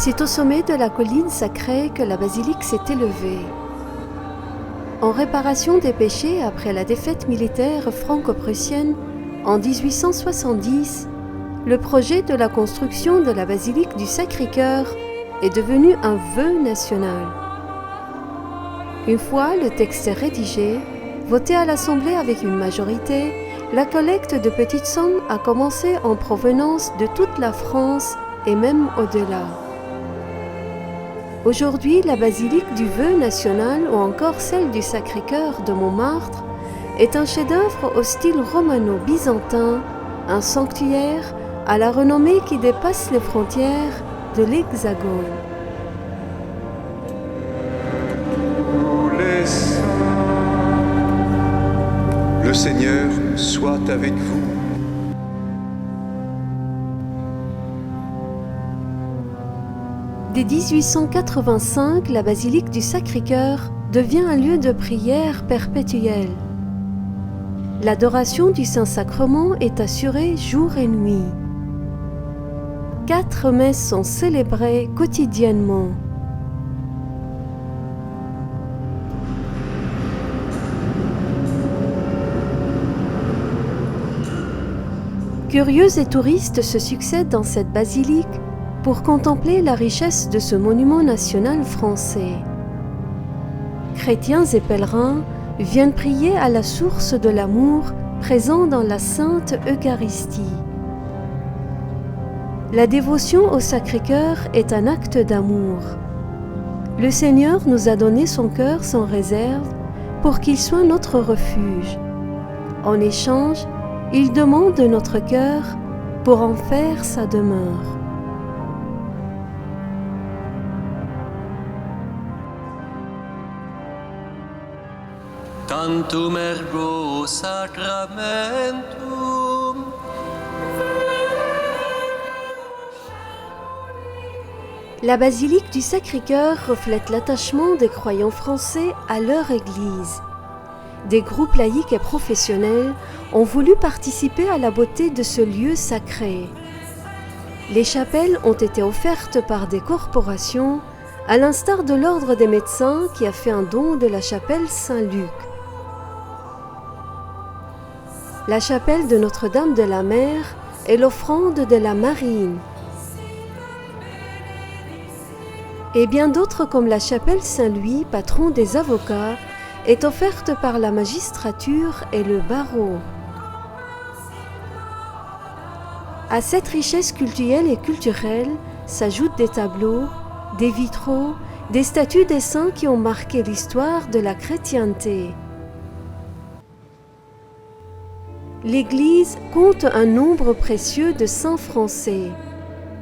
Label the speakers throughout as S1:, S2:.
S1: C'est au sommet de la colline sacrée que la basilique s'est élevée. En réparation des péchés après la défaite militaire franco-prussienne en 1870, le projet de la construction de la basilique du Sacré-Cœur est devenu un vœu national. Une fois le texte rédigé, voté à l'Assemblée avec une majorité, la collecte de petites sommes a commencé en provenance de toute la France et même au-delà. Aujourd'hui, la basilique du Vœu national ou encore celle du Sacré-Cœur de Montmartre est un chef-d'œuvre au style romano-byzantin, un sanctuaire à la renommée qui dépasse les frontières de l'Hexagone.
S2: Les saints, le Seigneur soit avec vous.
S1: Dès 1885, la basilique du Sacré-Cœur devient un lieu de prière perpétuelle. L'adoration du Saint-Sacrement est assurée jour et nuit. 4 messes sont célébrées quotidiennement. Curieux et touristes se succèdent dans cette basilique pour contempler la richesse de ce monument national français. Chrétiens et pèlerins viennent prier à la source de l'amour présent dans la Sainte Eucharistie. La dévotion au Sacré-Cœur est un acte d'amour. Le Seigneur nous a donné son cœur sans réserve pour qu'il soit notre refuge. En échange, il demande notre cœur pour en faire sa demeure.
S3: Tantum ergo sacramentum.
S1: La basilique du Sacré-Cœur reflète l'attachement des croyants français à leur Église. Des groupes laïcs et professionnels ont voulu participer à la beauté de ce lieu sacré. Les chapelles ont été offertes par des corporations, à l'instar de l'Ordre des médecins qui a fait un don de la chapelle Saint-Luc. La chapelle de Notre-Dame de la Mer est l'offrande de la Marine. Et bien d'autres comme la chapelle Saint-Louis, patron des avocats, est offerte par la magistrature et le barreau. À cette richesse cultuelle et culturelle s'ajoutent des tableaux, des vitraux, des statues des saints qui ont marqué l'histoire de la chrétienté. L'Église compte un nombre précieux de saints français.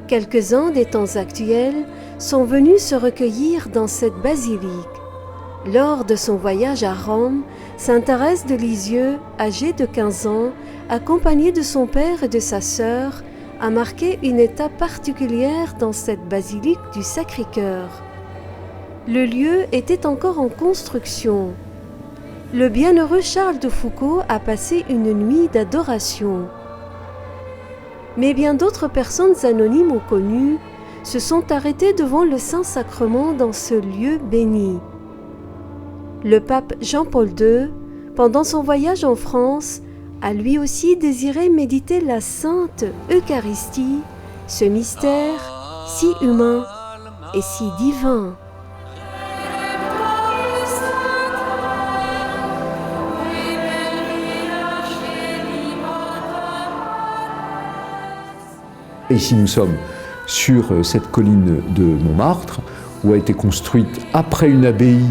S1: Quelques-uns des temps actuels sont venus se recueillir dans cette basilique. Lors de son voyage à Rome, sainte Thérèse de Lisieux, âgée de 15 ans, accompagnée de son père et de sa sœur, a marqué une étape particulière dans cette basilique du Sacré-Cœur. Le lieu était encore en construction. Le bienheureux Charles de Foucauld a passé une nuit d'adoration. Mais bien d'autres personnes anonymes ou connues se sont arrêtées devant le Saint-Sacrement dans ce lieu béni. Le pape Jean-Paul II, pendant son voyage en France, a lui aussi désiré méditer la Sainte Eucharistie, ce mystère si humain et si divin.
S4: Ici, nous sommes sur cette colline de Montmartre, où a été construite après une abbaye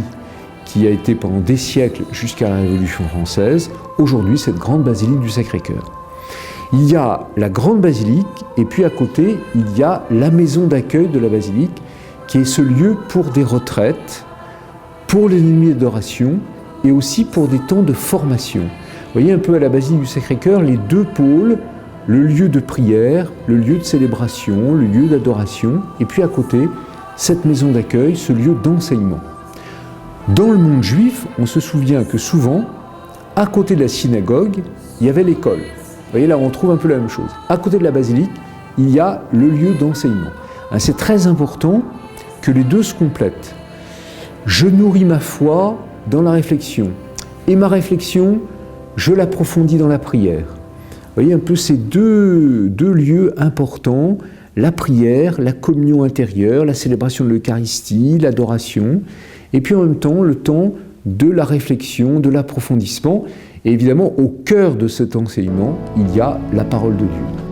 S4: qui a été pendant des siècles jusqu'à la Révolution française, aujourd'hui cette grande basilique du Sacré-Cœur. Il y a la grande basilique, et puis à côté, il y a la maison d'accueil de la basilique, qui est ce lieu pour des retraites, pour les nuits d'adoration, et aussi pour des temps de formation. Vous voyez un peu à la basilique du Sacré-Cœur les deux pôles, le lieu de prière, le lieu de célébration, le lieu d'adoration, et puis à côté, cette maison d'accueil, ce lieu d'enseignement. Dans le monde juif, on se souvient que souvent, à côté de la synagogue, il y avait l'école. Vous voyez, là, on trouve un peu la même chose. À côté de la basilique, il y a le lieu d'enseignement. C'est très important que les deux se complètent. Je nourris ma foi dans la réflexion, et ma réflexion, je l'approfondis dans la prière. Vous voyez un peu ces deux lieux importants, la prière, la communion intérieure, la célébration de l'Eucharistie, l'adoration, et puis en même temps le temps de la réflexion, de l'approfondissement. Et évidemment, au cœur de cet enseignement, il y a la parole de Dieu.